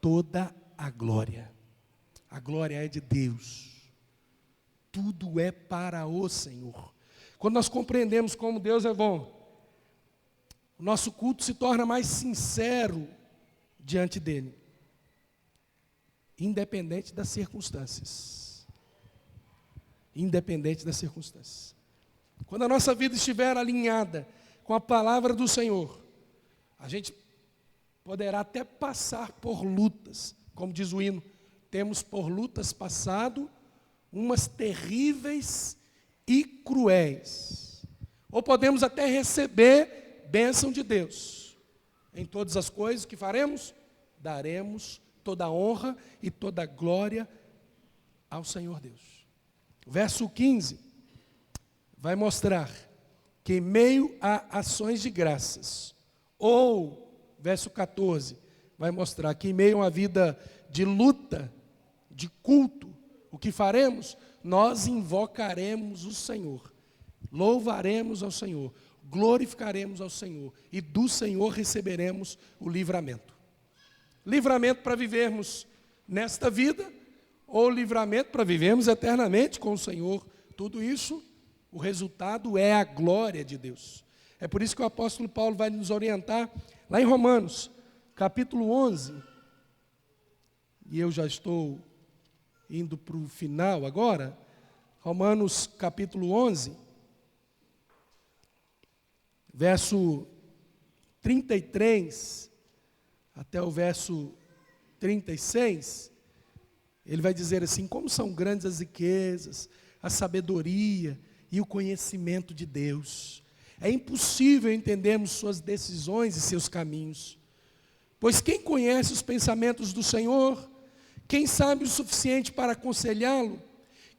toda a glória. A glória é de Deus. Tudo é para o Senhor. Quando nós compreendemos como Deus é bom, o nosso culto se torna mais sincero diante dele, independente das circunstâncias. Independente das circunstâncias. Quando a nossa vida estiver alinhada com a palavra do Senhor, a gente poderá até passar por lutas, como diz o hino, temos por lutas passado, umas terríveis e cruéis. Ou podemos até receber bênção de Deus. Em todas as coisas que faremos, daremos toda a honra e toda a glória ao Senhor Deus. O verso 15 vai mostrar que em meio a ações de graças, ou, verso 14, vai mostrar que em meio a uma vida de luta, de culto, o que faremos? Nós invocaremos o Senhor, louvaremos ao Senhor, glorificaremos ao Senhor, e do Senhor receberemos o livramento. Livramento para vivermos nesta vida, ou livramento para vivermos eternamente com o Senhor. Tudo isso, o resultado é a glória de Deus. É por isso que o apóstolo Paulo vai nos orientar, lá em Romanos, capítulo 11, e eu já estou indo para o final agora, Romanos capítulo 11, verso 33 até o verso 36, ele vai dizer assim, como são grandes as riquezas, a sabedoria e o conhecimento de Deus. É impossível entendermos suas decisões e seus caminhos. Pois quem conhece os pensamentos do Senhor? Quem sabe o suficiente para aconselhá-lo?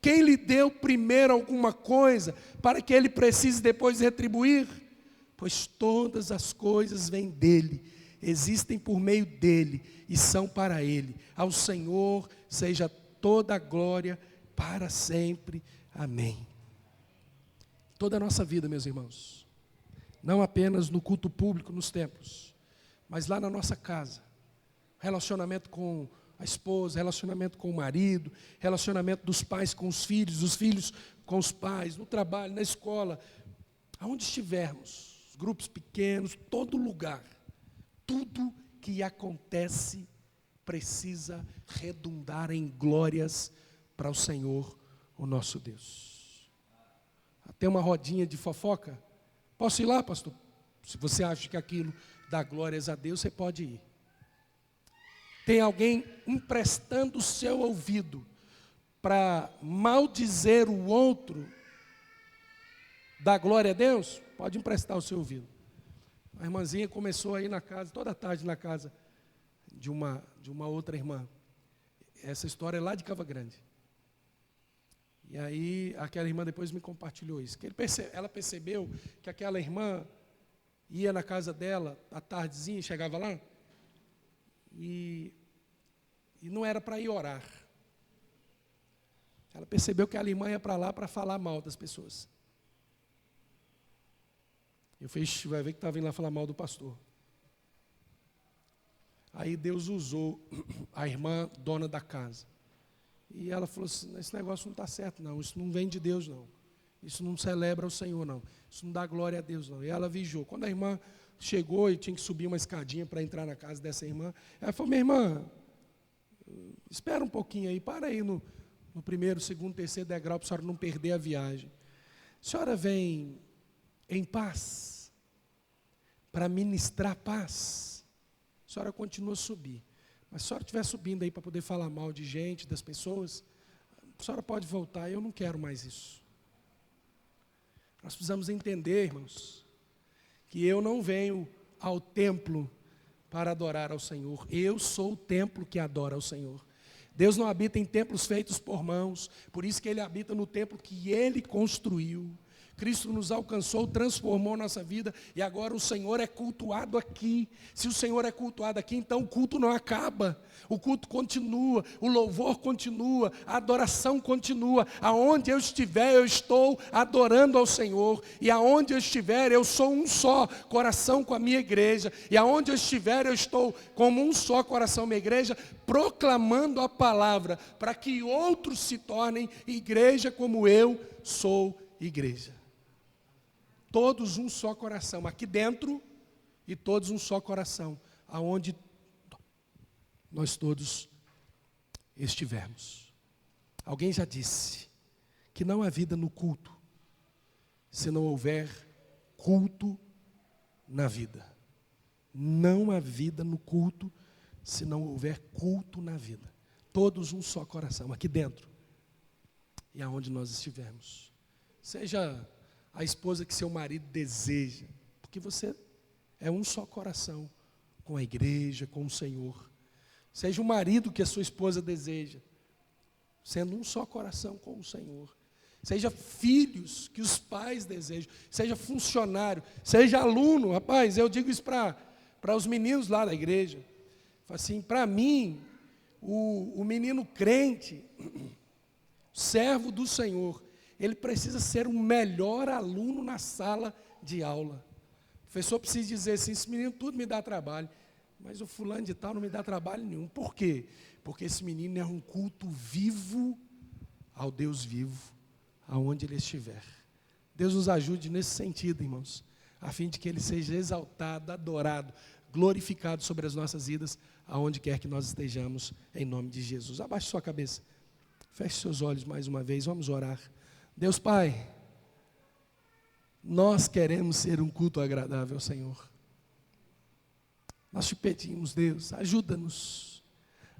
Quem lhe deu primeiro alguma coisa para que ele precise depois retribuir? Pois todas as coisas vêm dele, existem por meio dele e são para ele. Ao Senhor seja toda a glória para sempre. Amém. Toda a nossa vida, meus irmãos, não apenas no culto público, nos templos, mas lá na nossa casa, relacionamento com a esposa, relacionamento com o marido, relacionamento dos pais com os filhos, dos filhos com os pais, no trabalho, na escola, aonde estivermos, grupos pequenos, todo lugar, tudo que acontece precisa redundar em glórias para o Senhor, o nosso Deus. Tem uma rodinha de fofoca? Posso ir lá, pastor? Se você acha que aquilo dá glórias a Deus, você pode ir. Tem alguém emprestando o seu ouvido para maldizer o outro, dá glória a Deus? Pode emprestar o seu ouvido. A irmãzinha começou a ir na casa, toda tarde na casa de uma outra irmã. Essa história é lá de Cava Grande. E aí, aquela irmã depois me compartilhou isso. Que ela percebeu que aquela irmã ia na casa dela, à tardezinha, chegava lá, e não era para ir orar. Ela percebeu que a irmã ia para lá para falar mal das pessoas. Eu falei, vai ver que estava indo lá falar mal do pastor. Aí Deus usou a irmã dona da casa. E ela falou assim, esse negócio não está certo não, isso não vem de Deus não. Isso não celebra o Senhor não. Isso não dá glória a Deus não. E ela vigiou. Quando a irmã chegou e tinha que subir uma escadinha para entrar na casa dessa irmã, ela falou, minha irmã, espera um pouquinho aí, para aí no primeiro, segundo, terceiro degrau para a senhora não perder a viagem. A senhora vem em paz, para ministrar paz. A senhora continua a subir. Mas se a senhora estiver subindo aí para poder falar mal de gente, das pessoas, a senhora pode voltar, eu não quero mais isso. Nós precisamos entender, irmãos, que eu não venho ao templo para adorar ao Senhor. Eu sou o templo que adora ao Senhor. Deus não habita em templos feitos por mãos, por isso que Ele habita no templo que Ele construiu. Cristo nos alcançou, transformou nossa vida e agora o Senhor é cultuado aqui. Se o Senhor é cultuado aqui, então o culto não acaba. O culto continua, o louvor continua, a adoração continua. Aonde eu estiver, eu estou adorando ao Senhor. E aonde eu estiver, eu sou um só coração com a minha igreja. E aonde eu estiver, eu estou como um só coração, minha igreja, proclamando a palavra, para que outros se tornem igreja como eu sou igreja. Todos um só coração, aqui dentro, e todos um só coração, aonde nós todos estivermos. Alguém já disse que não há vida no culto, se não houver culto na vida. Não há vida no culto, se não houver culto na vida. Todos um só coração, aqui dentro, e aonde nós estivermos. Seja a esposa que seu marido deseja, porque você é um só coração com a igreja, com o Senhor. Seja o marido que a sua esposa deseja, sendo um só coração com o Senhor. Seja filhos que os pais desejam, seja funcionário, seja aluno. Rapaz, eu digo isso para os meninos lá da igreja. Assim, para mim, o menino crente, servo do Senhor, ele precisa ser o melhor aluno na sala de aula. O professor precisa dizer assim, esse menino tudo me dá trabalho, mas o fulano de tal não me dá trabalho nenhum. Por quê? Porque esse menino é um culto vivo ao Deus vivo, aonde ele estiver. Deus nos ajude nesse sentido, irmãos, a fim de que ele seja exaltado, adorado, glorificado sobre as nossas vidas, aonde quer que nós estejamos, em nome de Jesus. Abaixe sua cabeça, feche seus olhos mais uma vez, vamos orar. Deus Pai, nós queremos ser um culto agradável ao Senhor. Nós te pedimos, Deus, ajuda-nos,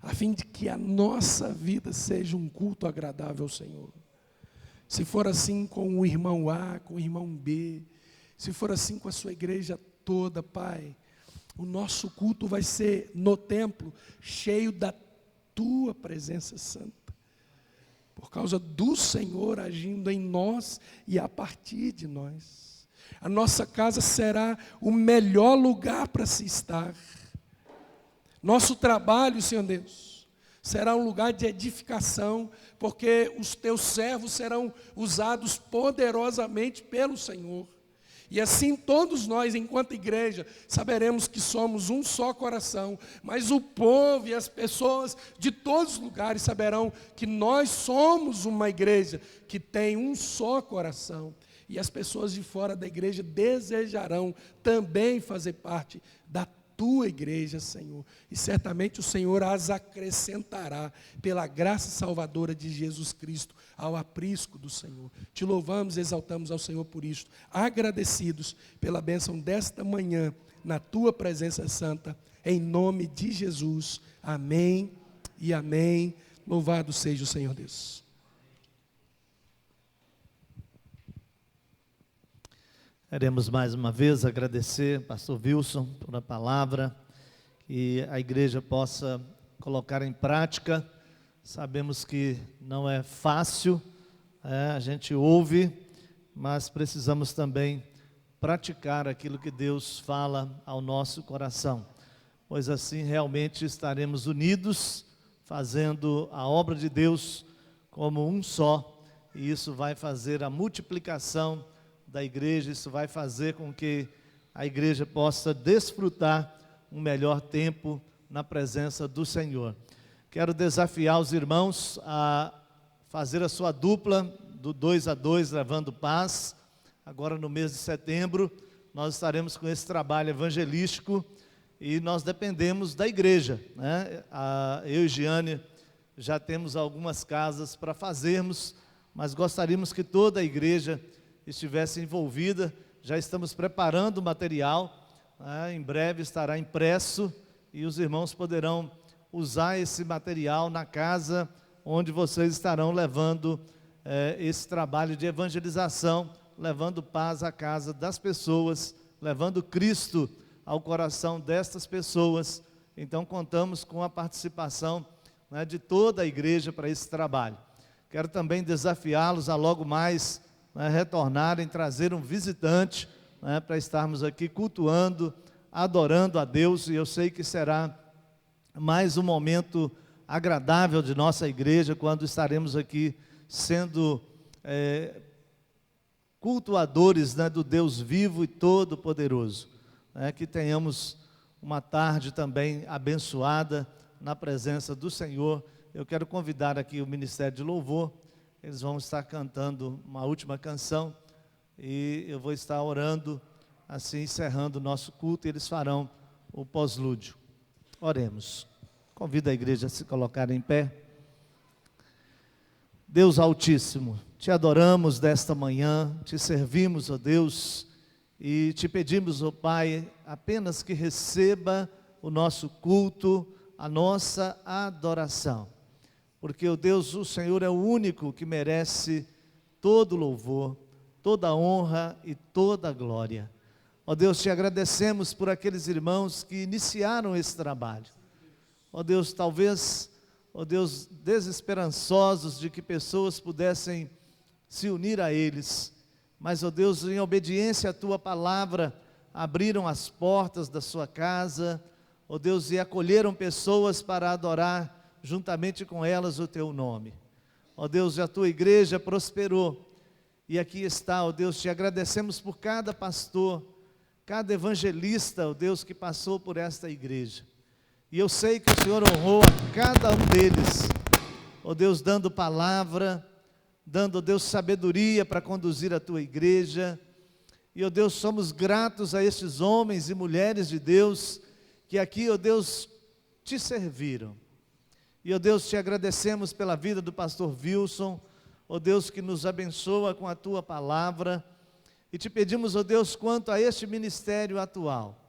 a fim de que a nossa vida seja um culto agradável ao Senhor. Se for assim com o irmão A, com o irmão B, se for assim com a sua igreja toda, Pai, o nosso culto vai ser no templo, cheio da Tua presença santa. Por causa do Senhor agindo em nós e a partir de nós. A nossa casa será o melhor lugar para se estar. Nosso trabalho, Senhor Deus, será um lugar de edificação, porque os teus servos serão usados poderosamente pelo Senhor. E assim todos nós, enquanto igreja, saberemos que somos um só coração, mas o povo e as pessoas de todos os lugares saberão que nós somos uma igreja que tem um só coração. E as pessoas de fora da igreja desejarão também fazer parte da tua igreja, Senhor, e certamente o Senhor as acrescentará pela graça salvadora de Jesus Cristo ao aprisco do Senhor. Te louvamos e exaltamos ao Senhor por isto, agradecidos pela bênção desta manhã, na tua presença santa, em nome de Jesus. Amém e amém. Louvado seja o Senhor Deus. Queremos mais uma vez agradecer, pastor Wilson, por a palavra, que a igreja possa colocar em prática. Sabemos que não é fácil, a gente ouve, mas precisamos também praticar aquilo que Deus fala ao nosso coração, pois assim realmente estaremos unidos, fazendo a obra de Deus como um só, e isso vai fazer a multiplicação da igreja, isso vai fazer com que a igreja possa desfrutar um melhor tempo na presença do Senhor. Quero desafiar os irmãos a fazer a sua dupla do 2 a 2, levando paz. Agora no mês de setembro, nós estaremos com esse trabalho evangelístico e nós dependemos da igreja, né? Eu e Giane já temos algumas casas para fazermos, mas gostaríamos que toda a igreja estivesse envolvida. Já estamos preparando o material, né? Em breve estará impresso e os irmãos poderão usar esse material na casa onde vocês estarão levando esse trabalho de evangelização, levando paz à casa das pessoas, levando Cristo ao coração destas pessoas. Então contamos com a participação, né, de toda a igreja para esse trabalho. Quero também desafiá-los a logo mais, né, retornarem, trazer um visitante, né, para estarmos aqui cultuando, adorando a Deus, e eu sei que será mais um momento agradável de nossa igreja, quando estaremos aqui sendo cultuadores, né, do Deus vivo e todo-poderoso. Que tenhamos uma tarde também abençoada na presença do Senhor. Eu quero convidar aqui o Ministério de Louvor. Eles vão estar cantando uma última canção e eu vou estar orando, assim encerrando o nosso culto, e eles farão o pós-lúdio. Oremos. Convido a igreja a se colocar em pé. Deus Altíssimo, te adoramos desta manhã, te servimos, ó Deus, e te pedimos, ó Pai, apenas que receba o nosso culto, a nossa adoração. Porque, ó Deus, o Senhor é o único que merece todo louvor, toda honra e toda glória. Ó Deus, te agradecemos por aqueles irmãos que iniciaram esse trabalho. Ó Deus, talvez, ó Deus, desesperançosos de que pessoas pudessem se unir a eles, mas, ó Deus, em obediência à tua palavra, abriram as portas da sua casa, ó Deus, e acolheram pessoas para adorar juntamente com elas o teu nome. Ó Deus, a tua igreja prosperou, e aqui está, ó Deus, te agradecemos por cada pastor, cada evangelista, ó Deus, que passou por esta igreja. E eu sei que o Senhor honrou a cada um deles, ó Deus, dando palavra, dando, ó Deus, sabedoria para conduzir a tua igreja. E, ó Deus, somos gratos a estes homens e mulheres de Deus, que aqui, ó Deus, te serviram. E, ó Deus, te agradecemos pela vida do pastor Wilson, ó Deus, que nos abençoa com a tua palavra. E te pedimos, ó Deus, quanto a este ministério atual,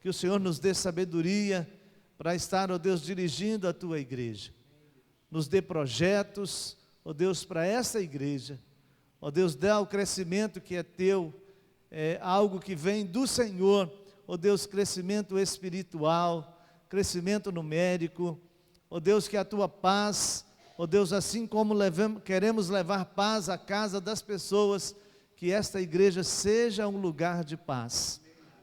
que o Senhor nos dê sabedoria para estar, ó Deus, dirigindo a tua igreja. Nos dê projetos, ó Deus, para essa igreja. Ó Deus, dá o crescimento que é teu, algo que vem do Senhor. Ó Deus, crescimento espiritual, crescimento numérico. Ó Deus, que a tua paz, ó Deus, assim como queremos levar paz à casa das pessoas, que esta igreja seja um lugar de paz.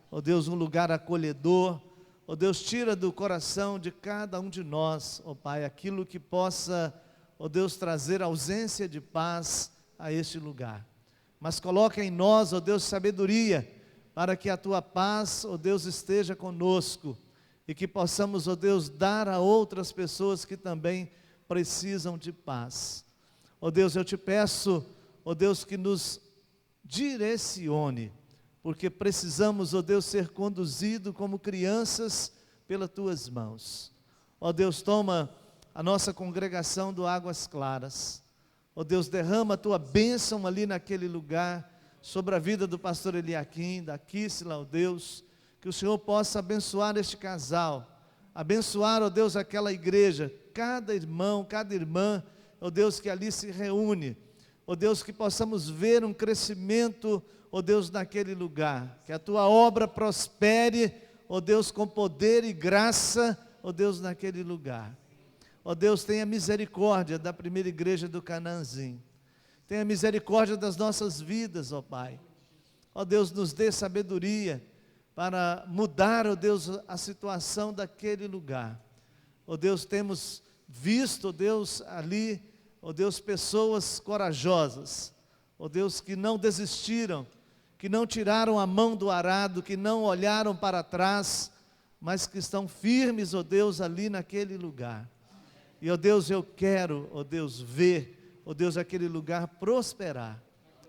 Ó Deus, um lugar acolhedor. Ó Deus, tira do coração de cada um de nós, ó Pai, aquilo que possa, ó Deus, trazer ausência de paz a este lugar. Mas coloca em nós, ó Deus, sabedoria, para que a tua paz, ó Deus, esteja conosco, e que possamos, ó Deus, dar a outras pessoas que também precisam de paz. Ó Deus, eu te peço, ó Deus, que nos direcione porque precisamos, ó Deus, ser conduzidos como crianças pelas tuas mãos. Ó Deus, toma a nossa congregação do Águas Claras. Ó Deus, derrama a tua bênção ali naquele lugar, sobre a vida do pastor Eliakim, da Kíssila, ó Deus, que o Senhor possa abençoar este casal, abençoar, ó Deus, aquela igreja, cada irmão, cada irmã, ó Deus, que ali se reúne, ó Deus, que possamos ver um crescimento, ó Deus, naquele lugar, que a tua obra prospere, ó Deus, com poder e graça, ó Deus, naquele lugar. Ó Deus, tenha misericórdia da primeira igreja do Canaãzinho, tenha misericórdia das nossas vidas, ó Pai. Ó Deus, nos dê sabedoria para mudar, ó Deus, a situação daquele lugar. Ó Deus, temos visto, ó Deus, ali, ó Deus, pessoas corajosas, ó Deus, que não desistiram, que não tiraram a mão do arado, que não olharam para trás, mas que estão firmes, ó Deus, ali naquele lugar. E, ó Deus, eu quero, ó Deus, ver, ó Deus, aquele lugar prosperar.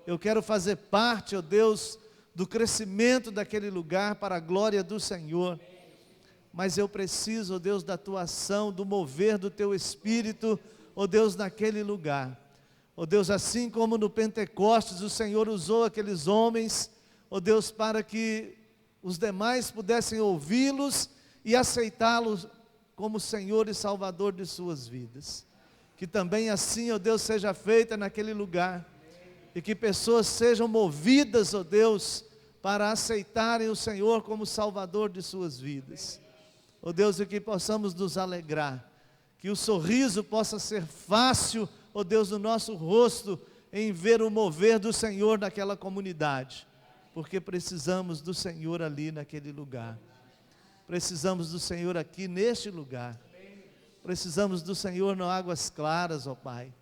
Eu quero fazer parte, ó Deus, do crescimento daquele lugar para a glória do Senhor. Mas eu preciso, ó Deus, da tua ação, do mover do teu Espírito, ó Deus, naquele lugar. Ó Deus, assim como no Pentecostes o Senhor usou aqueles homens, ó Deus, para que os demais pudessem ouvi-los e aceitá-los como Senhor e Salvador de suas vidas. Que também assim, ó Deus, seja feita naquele lugar, e que pessoas sejam movidas, ó Deus, para aceitarem o Senhor como Salvador de suas vidas. Ó Deus, e que possamos nos alegrar, que o sorriso possa ser fácil, ó Deus, no nosso rosto, em ver o mover do Senhor naquela comunidade, porque precisamos do Senhor ali naquele lugar. Precisamos do Senhor aqui neste lugar. Precisamos do Senhor no Águas Claras, ó Pai.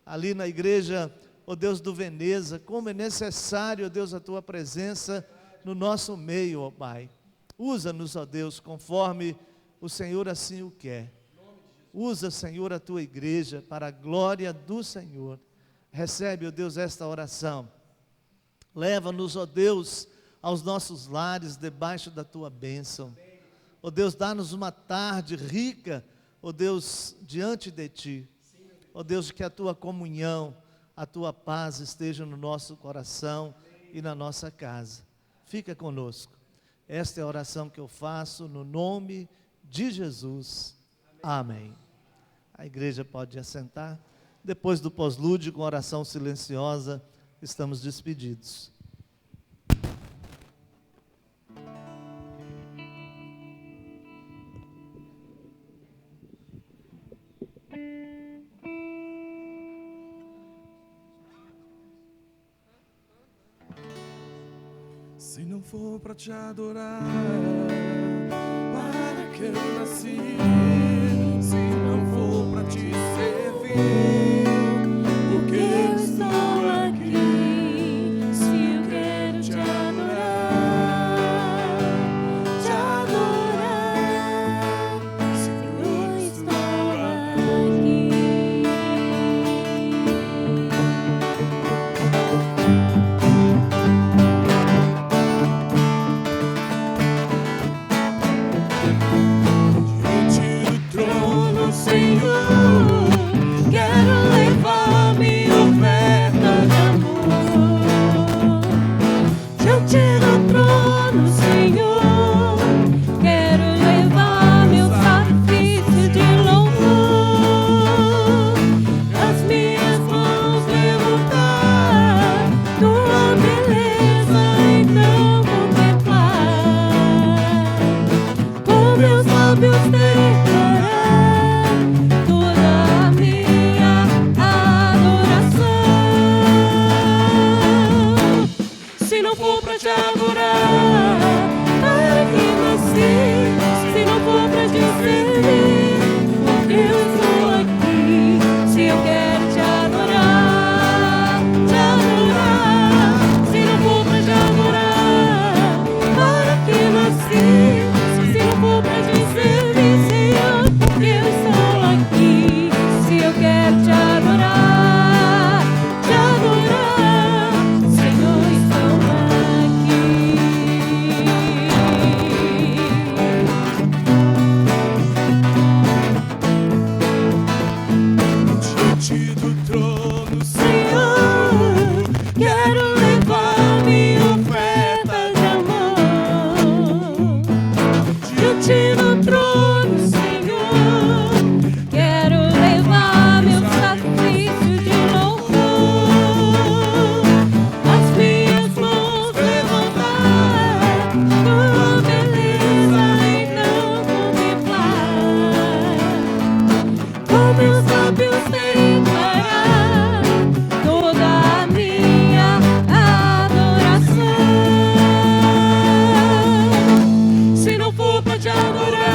Ali na igreja, ó Deus, do Veneza, como é necessário, ó Deus, a tua presença no nosso meio, ó Pai. Usa-nos, ó Deus, conforme o Senhor assim o quer. Usa, Senhor, a tua igreja para a glória do Senhor. Recebe, ó Deus, esta oração. Leva-nos, ó Deus, aos nossos lares debaixo da tua bênção. Ó Deus, dá-nos uma tarde rica, ó Deus, diante de ti. Ó Deus, que a tua comunhão, a tua paz esteja no nosso coração e na nossa casa. Fica conosco. Esta é a oração que eu faço no nome de Jesus. Amém. A igreja pode assentar. Depois do pós-lúdio, com oração silenciosa, estamos despedidos. Se não for para te adorar, para que eu nasci? Se não for para te servir, porque eu estou aqui? Se eu quero te adorar, se eu estou aqui. Senhor, quero levar minha oferta de amor diante do trono, Senhor. Quero levar meu sacrifício de louvor, as minhas mãos levantar, tua beleza então contemplar, com meus lábios declarar te adorar, para que nasci? Se não for pra te servir, porque eu estou aqui. Se eu quero te adorar, se não for pra te adorar, para que nasci? Se não for pra te servir, Senhor, porque eu estou aqui. Se eu quero te adorar, Senhor, estou aqui. for pra te adorar.